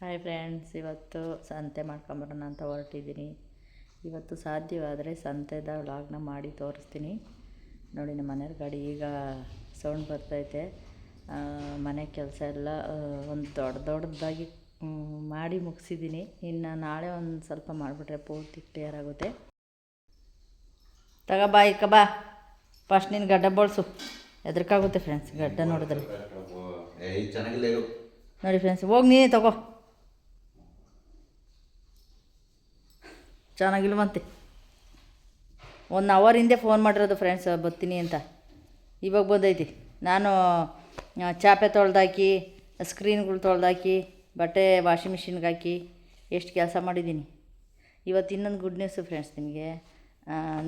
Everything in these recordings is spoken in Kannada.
ಹಾಯ್ ಫ್ರೆಂಡ್ಸ್, ಇವತ್ತು ಸಂತೆ ಮಾಡ್ಕೊಂಬರೋಣ ಅಂತ ಹೊರಟಿದ್ದೀನಿ. ಇವತ್ತು ಸಾಧ್ಯವಾದರೆ ಸಂತೆದ ವ್ಲಾಗ್ನ ಮಾಡಿ ತೋರಿಸ್ತೀನಿ. ನೋಡಿ, ನಮ್ಮ ಮನೆಯವ್ರ ಗಾಡಿ ಈಗ ಸೌಂಡ್ ಬರ್ತೈತೆ. ಮನೆ ಕೆಲಸ ಎಲ್ಲ ಒಂದು ದೊಡ್ಡದಾಗಿ ಮಾಡಿ ಮುಗಿಸಿದ್ದೀನಿ. ಇನ್ನು ನಾಳೆ ಒಂದು ಸ್ವಲ್ಪ ಮಾಡಿಬಿಟ್ರೆ ಪೂರ್ತಿ ಕ್ಲಿಯರ್ ಆಗುತ್ತೆ. ತಗೋಬಾ ಇಕ್ಕ ಬಾ, ಫಸ್ಟ್ ನೀನು ಗಡ್ಡ ಬಳಸು. ಎದ್ರಕ್ಕಾಗುತ್ತೆ ಫ್ರೆಂಡ್ಸ್ ಗಡ್ಡ ನೋಡಿದ್ರೆ. ನೋಡಿ ಫ್ರೆಂಡ್ಸ್, ಹೋಗಿ ನೀನೇ ತಗೋ. ಚೆನ್ನಾಗಿಲ್ವಂತೆ. 1 ಅವರ್ ಹಿಂದೆ ಫೋನ್ ಮಾಡಿರೋದು ಫ್ರೆಂಡ್ಸ್, ಬರ್ತೀನಿ ಅಂತ. ಇವಾಗ ಬಂದೈತಿ. ನಾನು ಚಾಪೆ ತೊಳ್ದಾಕಿ, ಸ್ಕ್ರೀನ್ಗಳು ತೊಳ್ದಾಕಿ, ಬಟ್ಟೆ ವಾಷಿಂಗ್ ಮಿಷಿನ್ಗೆ ಹಾಕಿ ಎಷ್ಟು ಕೆಲಸ ಮಾಡಿದ್ದೀನಿ. ಇವತ್ತು ಇನ್ನೊಂದು ಗುಡ್ ನ್ಯೂಸು ಫ್ರೆಂಡ್ಸ್ ನಿಮಗೆ.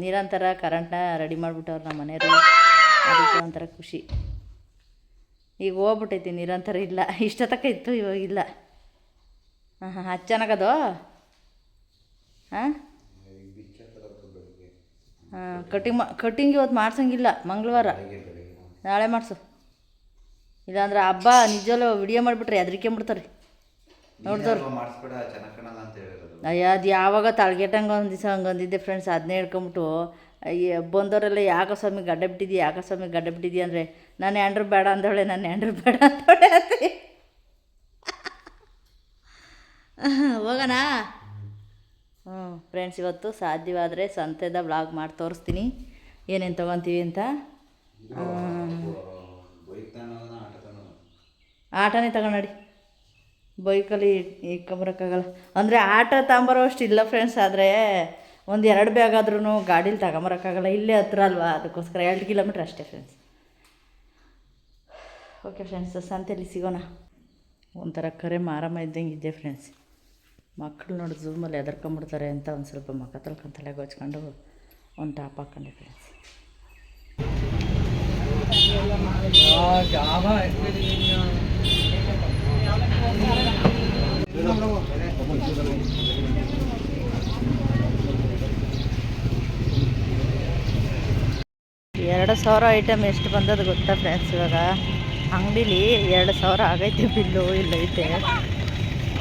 ನಿರಂತರ ಕರೆಂಟ್ನ ರೆಡಿ ಮಾಡಿಬಿಟ್ಟವ್ರು ನಮ್ಮ ಮನೆಯವರು. ಅದಕ್ಕೆ ಒಂಥರ ಖುಷಿ. ಈಗ ಹೋಗ್ಬಿಟ್ಟೈತಿ, ನಿರಂತರ ಇಲ್ಲ. ಇಷ್ಟೊತ್ತಕ್ಕ ಇತ್ತು, ಇವಾಗಿಲ್ಲ. ಅದು ಚೆನ್ನಾಗದು. ಹಾಂ, ಕಟಿಂಗ್ ಇವತ್ತು ಮಾಡ್ಸೋಂಗಿಲ್ಲ, ಮಂಗಳವಾರ. ನಾಳೆ ಮಾಡಿಸು. ಇಲ್ಲಾಂದ್ರೆ ಹಬ್ಬ ನಿಜವಲ್ಲೂ ವಿಡಿಯೋ ಮಾಡಿಬಿಟ್ರೆ ಹೆದರಿಕೆಂಬಿಡ್ತಾರೆ ನೋಡ್ದವ್ರು. ಅಯ್ಯ, ಅದು ಯಾವಾಗ ತಳ್ಗೆಟ್ಟಂಗೆ ಒಂದು ದಿವಸ ಹಂಗಂದಿದ್ದೆ ಫ್ರೆಂಡ್ಸ್. ಅದನ್ನೇ ಹೇಳ್ಕೊಂಬಿಟ್ಟು ಬಂದವರೆಲ್ಲ ಯಾಕೋ ಸ್ವಾಮಿ ಗಡ್ಡ ಬಿಟ್ಟಿದ್ದೀಯ, ಯಾಕೋ ಸ್ವಾಮಿ ಗಡ್ಡ ಬಿಟ್ಟಿದ್ದೀಯ ಅಂದರೆ, ನಾನು ಎಂಡ್ರು ಬೇಡ ಅಂದವಳೆ, ನಾನು ಎಂಡ್ರು ಬೇಡ ಅಂದವಳೆ ಅಂತೆ. ಹೋಗೋಣ. ಫ್ರೆಂಡ್ಸ್, ಇವತ್ತು ಸಾಧ್ಯವಾದರೆ ಸಂತೆದ ವ್ಲಾಗ್ ಮಾಡಿ ತೋರಿಸ್ತೀನಿ, ಏನೇನು ತೊಗೊತೀವಿ ಅಂತ. ಆಟೋನೇ ತಗೊಂಡು ಬೈಕಲ್ಲಿ ಇಟ್ಕೊಂಬರೋಕ್ಕಾಗಲ್ಲ. ಅಂದರೆ ಆಟೋ ತಗೊಂಬರೋ ಅಷ್ಟು ಇಲ್ಲ ಫ್ರೆಂಡ್ಸ್. ಆದರೆ ಒಂದು 2 ಬ್ಯಾಗ್ ಆದ್ರೂ ಗಾಡೀಲಿ ತಗೊಂಬರೋಕ್ಕಾಗಲ್ಲ. ಇಲ್ಲೇ ಹತ್ರ ಅಲ್ವಾ, ಅದಕ್ಕೋಸ್ಕರ 2 ಕಿಲೋಮೀಟ್ರ್ ಅಷ್ಟೇ ಫ್ರೆಂಡ್ಸ್. ಓಕೆ ಫ್ರೆಂಡ್ಸ್, ಸಂತೆಯಲ್ಲಿ ಸಿಗೋಣ. ಒಂಥರ ಕರೆ ಮಾರಮ್ಮ ಇದ್ದಂಗೆ ಇದ್ದೆ ಫ್ರೆಂಡ್ಸ್. ಮಕ್ಕಳು ನೋಡಿ ಝೂಮಲ್ಲಿ ಎದರ್ಕೊಂಬಿಡ್ತಾರೆ ಅಂತ ಒಂದು ಸ್ವಲ್ಪ ಮಕ್ಕ ತಲೆಗೆ ಹೊಚ್ಕೊಂಡು ಒಂದು ಟಾಪ್ ಹಾಕ್ಕೊಂಡೆ ಫ್ರೆಂಡ್ಸ್. $2,000 ಐಟಮ್ ಎಷ್ಟು ಬಂದದ್ದು ಗೊತ್ತಾ ಫ್ರೆಂಡ್ಸ್. ಇವಾಗ ಅಂಗಡೀಲಿ 2,000 ಆಗೈತೆ ಬಿಲ್ಲು. ಇಲ್ಲೈತೆ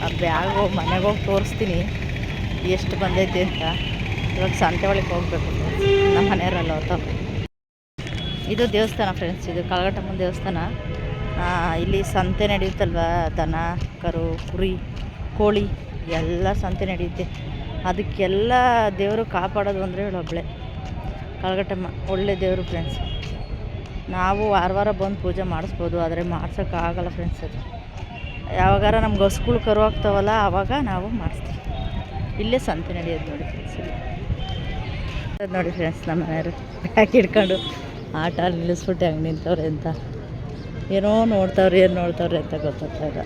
ಆ ಬ್ಯಾಗು. ಮನೆಗೆ ಹೋಗಿ ತೋರಿಸ್ತೀನಿ ಎಷ್ಟು ಬಂದೈತೆ ಅಂತ. ಇವಾಗ ಸಂತೆ ಒಳಗೆ ಹೋಗ್ಬೇಕು. ನಮ್ಮ ಮನೆಯವರೆಲ್ಲ ಹೋಗ್ತಾವ. ಇದು ದೇವಸ್ಥಾನ ಫ್ರೆಂಡ್ಸ್, ಇದು ಕಳಗಟ್ಟಮ್ಮನ ದೇವಸ್ಥಾನ. ಇಲ್ಲಿ ಸಂತೆ ನಡೆಯುತ್ತಲ್ವ, ದನ ಕರು ಕುರಿ ಕೋಳಿ ಎಲ್ಲ ಸಂತೆ ನಡೆಯುತ್ತೆ. ಅದಕ್ಕೆಲ್ಲ ದೇವರು ಕಾಪಾಡೋದು ಅಂದರೆ ಇವಳೊಬ್ಬಳೆ, ಕಳಗಟ್ಟಮ್ಮ. ಒಳ್ಳೆ ದೇವರು ಫ್ರೆಂಡ್ಸ್. ನಾವು ವಾರ ಬಂದು ಪೂಜೆ ಮಾಡಿಸ್ಬೋದು, ಆದರೆ ಮಾಡ್ಸೋಕ್ಕಾಗಲ್ಲ ಫ್ರೆಂಡ್ಸ್. ಅದು ಯಾವಾಗಾರ ನಮ್ಗೆ ಹಸುಗಳು ಕರು ಆಗ್ತಾವಲ್ಲ, ಆವಾಗ ನಾವು ಮಾಡಿಸ್ತೀವಿ. ಇಲ್ಲೇ ಸಂತೆ ನಡೆಯೋದು ನೋಡಿ ಫ್ರೆಂಡ್ಸ್. ಅದು ನೋಡಿ ಫ್ರೆಂಡ್ಸ್, ನಮ್ಮ ಮನೆಯವರು ಬ್ಯಾಗ್ ಹಿಡ್ಕೊಂಡು ಆಟ ನಿಲ್ಲಿಸ್ಬಿಟ್ಟು ಹಂಗೆ ನಿಂತವ್ರೆ ಅಂತ. ಏನೋ ನೋಡ್ತಾವ್ರೆ, ಏನು ನೋಡ್ತಾವ್ರೆ ಅಂತ ಗೊತ್ತಾಗ್ತಾ ಇಲ್ಲ.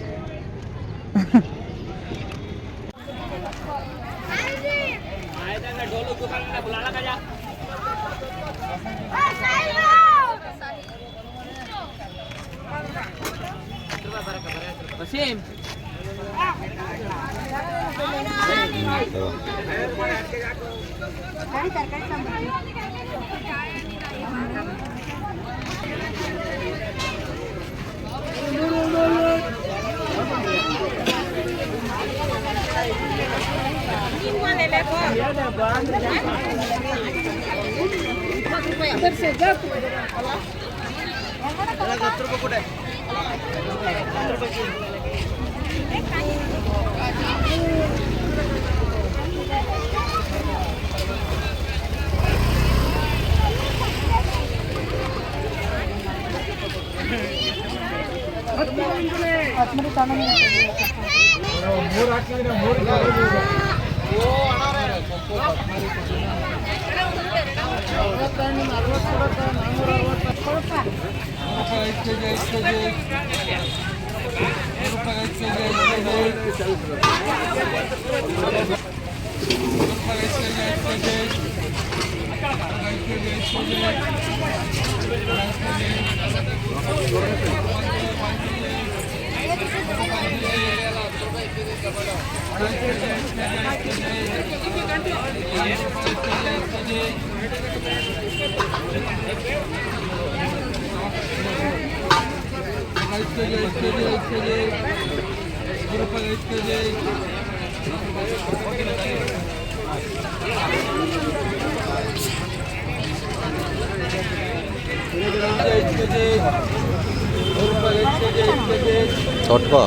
छोटको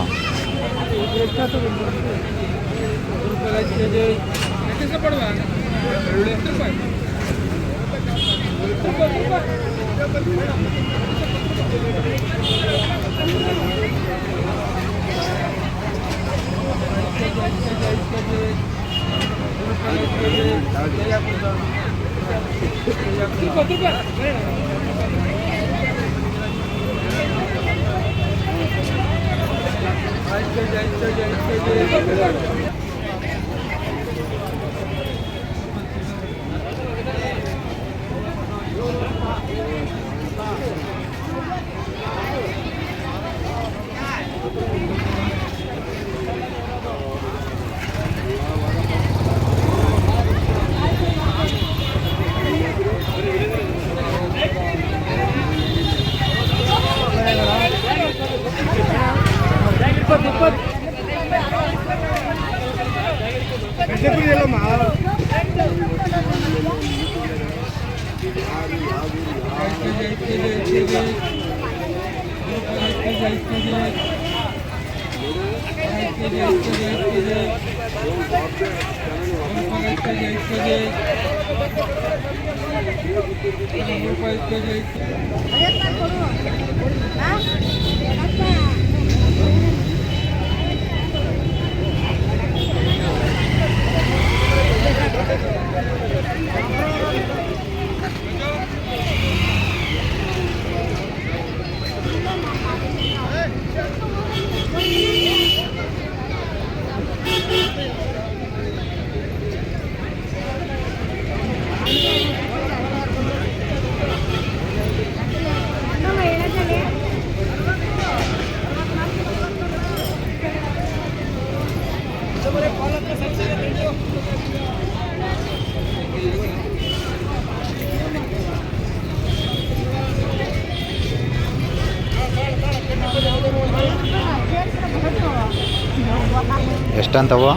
ಎಷ್ಟಂತವು?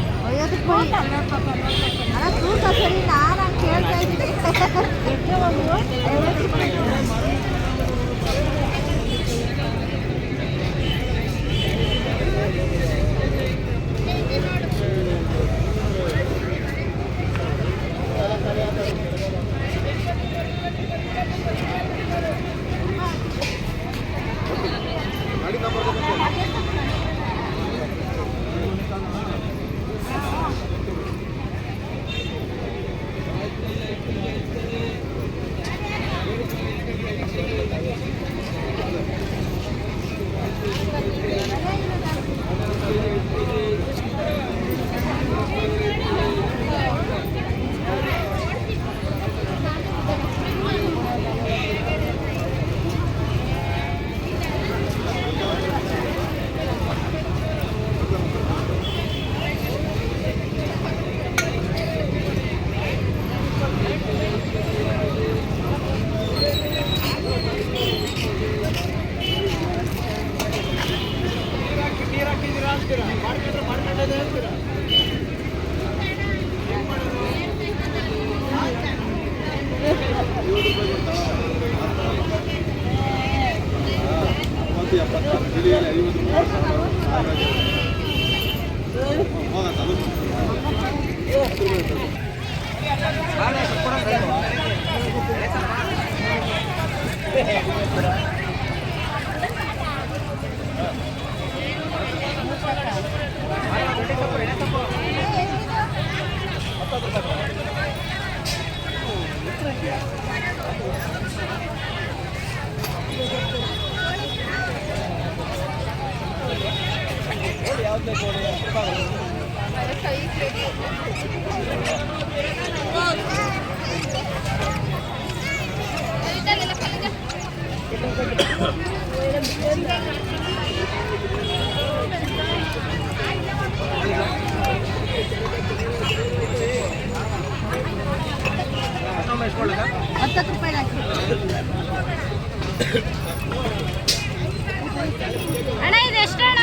ಅಣ್ಣ ಇದು ಎಷ್ಟು ಅಣ್ಣ?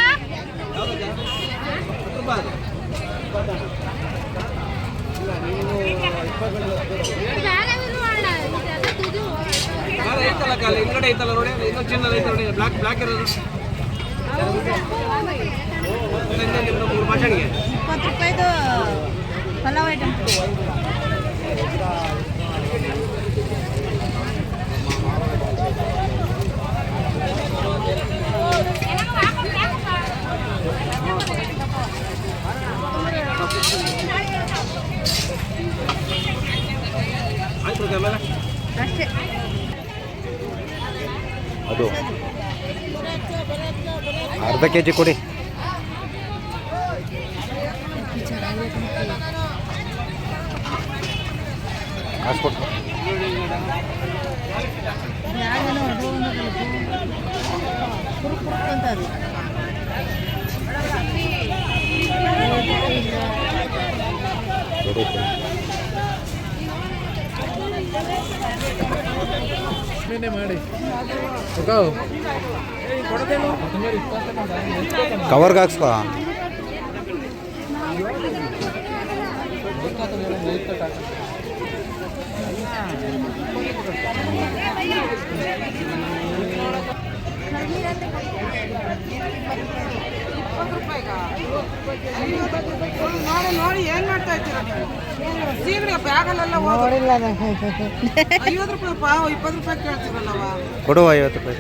ಹಿಂಗಡೆ ಐತಲ್ಲ ನೋಡಿ, ಇನ್ನೊಂದು ಚಿನ್ನದ ಐತೆ ನೋಡಿ, ಬ್ಲಾಕ್ ಬ್ಲಾಕ್ ಇರೋದು 3 ಭಾಷಣಿಗೆ 20 ರೂಪಾಯಿದು ಪಲಾವ್ ಐಟಮ್. ಆಯ್ತು ಆಮೇಲೆ ಅಷ್ಟೇ. ಅದು ಅರ್ಧ ಕೆ ಜಿ ಕೊಡಿ. ಕಾಸು ಕೊಟ್ಟು ಯಾಗನೋ ಅದು ಕುರುಕ್ ಕುರುಕ್ ಅಂತ ಅದು. ಮಾಡಿ ಕವರ್ಗೆ ಹಾಕ್ಸ್ಕೊ. ನೋಡಿ ಏನ್ ಮಾಡ್ತಾ ಇದ್ದೀರಾ ನೀವು? ಸೀಗಡಿ ಬ್ಯಾಗಲ್ಲೆಲ್ಲ ನೋಡಿಲ್ಲ 50 ರೂಪಾಯಿ ಪಾವು 20 ರೂಪಾಯಿ ಕೇಳ್ತೀರಲ್ಲವ. ಕೊಡುವ 50 ರೂಪಾಯಿ.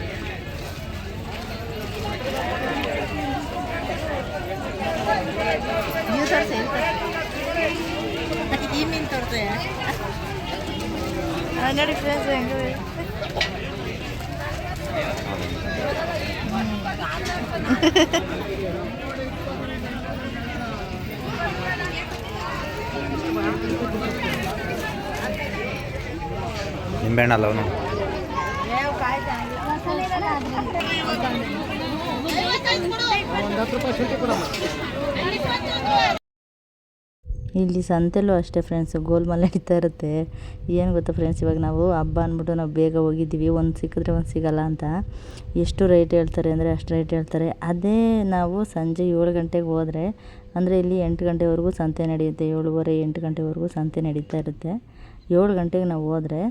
ನೀವು ತೋರಿಸಿ ಈ ಮೀನು ತೋರ್ಸೆ ನೋಡಿ ಫ್ರೆಂಡ್ಸ್ ಹೆಂಗೆ. ನಿಂಬೆಹಣ್ಣು ಅಲ್ಲ ಅವನು. ಇಲ್ಲಿ ಸಂತೆಲೂ ಅಷ್ಟೇ ಫ್ರೆಂಡ್ಸು ಗೋಲ್ಮಾಲ್ ನಡೀತಾ ಇರುತ್ತೆ. ಏನು ಗೊತ್ತಾ ಫ್ರೆಂಡ್ಸ್, ಇವಾಗ ನಾವು ಹಬ್ಬ ಅಂದ್ಬಿಟ್ಟು ನಾವು ಬೇಗ ಹೋಗಿದ್ದೀವಿ, ಒಂದು ಸಿಕ್ಕಿದ್ರೆ ಒಂದು ಸಿಗಲ್ಲ ಅಂತ ಎಷ್ಟು ರೇಟ್ ಹೇಳ್ತಾರೆ ಅಂದರೆ ಅಷ್ಟು ರೇಟ್ ಹೇಳ್ತಾರೆ. ಅದೇ ನಾವು ಸಂಜೆ 7 ಗಂಟೆಗೆ ಹೋದರೆ ಅಂದರೆ ಇಲ್ಲಿ 8 ಗಂಟೆವರೆಗೂ ಸಂತೆ ನಡೆಯುತ್ತೆ, 7:30 8 ಗಂಟೆವರೆಗೂ ಸಂತೆ ನಡೀತಾ ಇರುತ್ತೆ. 7 ಗಂಟೆಗೆ ನಾವು ಹೋದರೆ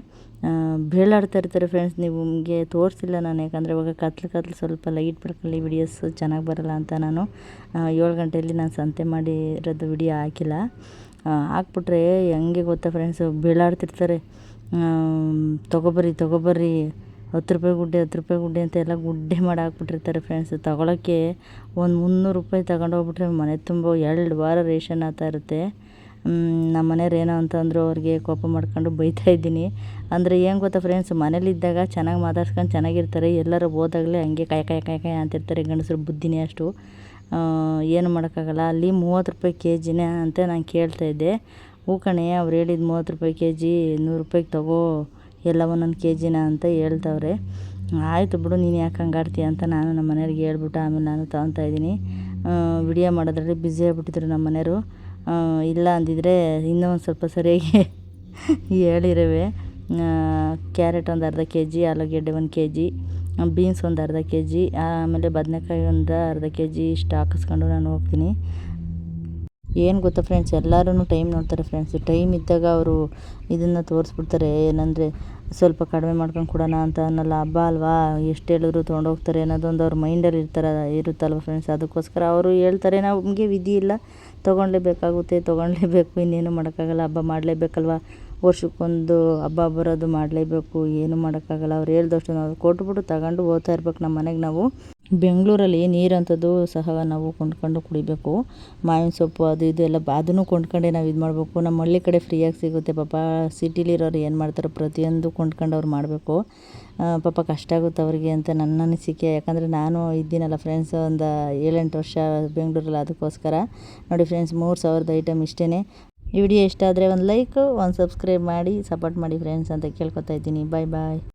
ಬೇಳಾಡ್ತಾ ಇರ್ತಾರೆ ಫ್ರೆಂಡ್ಸ್. ನಿಮಗೆ ತೋರಿಸಿಲ್ಲ ನಾನು, ಯಾಕಂದರೆ ಇವಾಗ ಕತ್ಲು ಸ್ವಲ್ಪ ಲೈಟ್ ಬರ್ಕೊಳ್ಳಿ ವಿಡಿಯೋಸ್ ಚೆನ್ನಾಗಿ ಬರೋಲ್ಲ ಅಂತ ನಾನು 7 ಗಂಟೆಯಲ್ಲಿ ನಾನು ಸಂತೆ ಮಾಡಿರೋದು ವಿಡಿಯೋ ಹಾಕಿಲ್ಲ. ಹಾಕ್ಬಿಟ್ರೆ ಹೆಂಗೆ ಗೊತ್ತಾ ಫ್ರೆಂಡ್ಸು, ಬೇಳಾಡ್ತಿರ್ತಾರೆ. ತೊಗೊಬರ್ರಿ 10 ರೂಪಾಯಿ ಗುಡ್ಡೆ ಅಂತ ಎಲ್ಲ ಗುಡ್ಡೆ ಮಾಡಿ ಹಾಕ್ಬಿಟ್ಟಿರ್ತಾರೆ ಫ್ರೆಂಡ್ಸ್. ತೊಗೊಳಕ್ಕೆ ಒಂದು 300 ರೂಪಾಯಿ ತಗೊಂಡೋಗ್ಬಿಟ್ರೆ ಮನೆ ತುಂಬ 2 ವಾರ ರೇಷನ್ ಆಗ್ತಾ ಇರುತ್ತೆ. ನಮ್ಮ ಮನೆಯವ್ರು ಏನೋ ಅಂತಂದರು, ಅವ್ರಿಗೆ ಕೋಪ ಮಾಡ್ಕೊಂಡು ಬೈತಾ ಇದ್ದೀನಿ. ಅಂದರೆ ಏನು ಗೊತ್ತಾ ಫ್ರೆಂಡ್ಸ್, ಮನೇಲಿದ್ದಾಗ ಚೆನ್ನಾಗಿ ಮಾತಾಡ್ಸ್ಕೊಂಡು ಚೆನ್ನಾಗಿರ್ತಾರೆ, ಎಲ್ಲರೂ ಹೋದಾಗಲೇ ಹಂಗೆ ಕಾಯ ಅಂತಿರ್ತಾರೆ. ಗಂಡಸ್ರ ಬುದ್ಧಿನೇ ಅಷ್ಟು, ಏನು ಮಾಡೋಕ್ಕಾಗಲ್ಲ. ಅಲ್ಲಿ 30 ರೂಪಾಯಿ ಕೆ ಜಿನೇ ಅಂತ ನಾನು ಕೇಳ್ತಾಯಿದ್ದೆ. ಹೂ ಕಣೆ, ಅವ್ರು ಹೇಳಿದ್ದು 30 ರೂಪಾಯಿ ಕೆ ಜಿ, 100 ರೂಪಾಯಿಗೆ ತಗೋ ಎಲ್ಲ ಒಂದೊಂದು ಕೆ ಜಿನ ಅಂತ ಹೇಳ್ತವ್ರೆ. ಆಯಿತು ಬಿಡು, ನೀನು ಯಾಕೆ ಹಂಗಾಡ್ತೀಯ ಅಂತ ನಾನು ನಮ್ಮ ಮನೆಯವ್ರಿಗೆ ಹೇಳ್ಬಿಟ್ಟು ಆಮೇಲೆ ನಾನು ತೊಗೊತಾ ಇದ್ದೀನಿ. ವಿಡಿಯೋ ಮಾಡೋದ್ರಲ್ಲಿ ಬ್ಯುಸಿ ಆಗಿಬಿಟ್ಟಿದ್ರು ನಮ್ಮ ಮನೆಯವರು. ಇಲ್ಲ ಅಂದಿದ್ರೆ ಇನ್ನೂ ಒಂದು ಸ್ವಲ್ಪ ಸರಿಯಾಗಿ ಹೇಳಿರುವೆ. ಕ್ಯಾರೆಟ್ ಒಂದು ಅರ್ಧ ಕೆ ಜಿ, ಆಲೂಗೆಡ್ಡೆ 1 ಕೆ ಜಿ, ಬೀನ್ಸ್ ಒಂದು ಅರ್ಧ ಕೆ ಜಿ, ಆಮೇಲೆ ಬದನೆಕಾಯಿ ಒಂದು ಅರ್ಧ ಕೆ ಜಿ ಇಷ್ಟು ಹಾಕಿಸ್ಕೊಂಡು ನಾನು ಹೋಗ್ತೀನಿ. ಏನು ಗೊತ್ತಾ ಫ್ರೆಂಡ್ಸ್, ಎಲ್ಲರೂ ಟೈಮ್ ನೋಡ್ತಾರೆ ಫ್ರೆಂಡ್ಸ್. ಟೈಮ್ ಇದ್ದಾಗ ಅವರು ಇದನ್ನು ತೋರಿಸ್ಬಿಡ್ತಾರೆ. ಏನಂದರೆ ಸ್ವಲ್ಪ ಕಡಿಮೆ ಮಾಡ್ಕೊಂಡು ಕೊಡೋಣ ಅಂತ ಅನ್ನಲ್ಲ. ಹಬ್ಬ ಅಲ್ವಾ, ಎಷ್ಟು ಹೇಳಿದ್ರು ತೊಗೊಂಡೋಗ್ತಾರೆ ಅನ್ನೋದೊಂದು ಅವ್ರ ಮೈಂಡಲ್ಲಿ ಇರುತ್ತಲ್ವ ಫ್ರೆಂಡ್ಸ್. ಅದಕ್ಕೋಸ್ಕರ ಅವರು ಹೇಳ್ತಾರೆ, ನಮಗೆ ವಿಧಿ ಇಲ್ಲ, ತೊಗೊಳ್ಳೇಬೇಕು, ಇನ್ನೇನು ಮಾಡೋಕ್ಕಾಗಲ್ಲ, ಹಬ್ಬ ಮಾಡಲೇಬೇಕಲ್ವ, ವರ್ಷಕ್ಕೊಂದು ಹಬ್ಬ ಬರೋದು ಮಾಡಲೇಬೇಕು, ಏನು ಮಾಡೋಕ್ಕಾಗಲ್ಲ. ಅವ್ರು ಹೇಳ್ದಷ್ಟು ನಾವು ಕೊಟ್ಬಿಟ್ಟು ತಗೊಂಡು ಹೋಗ್ತಾ ಇರ್ಬೇಕು ನಮ್ಮ ಮನೆಗೆ. ನಾವು ಬೆಂಗಳೂರಲ್ಲಿ ನೀರಂಥದ್ದು ಸಹ ನಾವು ಕೊಂಡ್ಕೊಂಡು ಕುಡಿಬೇಕು. ಮಾವಿನ ಸೊಪ್ಪು ಅದು ಇದು ಎಲ್ಲ ಅದನ್ನು ಕೊಂಡ್ಕೊಂಡೆ ನಾವು ಇದು ಮಾಡಬೇಕು. ನಮ್ಮ ಹಳ್ಳಿ ಕಡೆ ಫ್ರೀಯಾಗಿ ಸಿಗುತ್ತೆ. ಪಾಪ ಸಿಟಿಲಿರೋರು ಏನು ಮಾಡ್ತಾರೆ, ಪ್ರತಿಯೊಂದು ಕೊಂಡ್ಕೊಂಡು ಅವ್ರು ಮಾಡಬೇಕು. ಪಾಪ ಕಷ್ಟ ಆಗುತ್ತೆ ಅವರಿಗೆ ಅಂತ ನನ್ನ ಅನಿಸಿಕೆ. ಯಾಕಂದರೆ ನಾನು ಇದ್ದೀನಲ್ಲ ಫ್ರೆಂಡ್ಸ್, ಒಂದು 7-8 ವರ್ಷ ಬೆಂಗಳೂರಲ್ಲಿ. ಅದಕ್ಕೋಸ್ಕರ ನೋಡಿ ಫ್ರೆಂಡ್ಸ್, 3000 ಐಟಮ್ ಇಷ್ಟೇ. ಈ ವಿಡಿಯೋ ಇಷ್ಟ ಆದರೆ ಒಂದು ಲೈಕ್, ಒಂದು ಸಬ್ಸ್ಕ್ರೈಬ್ ಮಾಡಿ ಸಪೋರ್ಟ್ ಮಾಡಿ ಫ್ರೆಂಡ್ಸ್ ಅಂತ ಕೇಳ್ಕೊತಾ ಇದ್ದೀನಿ. ಬಾಯ್.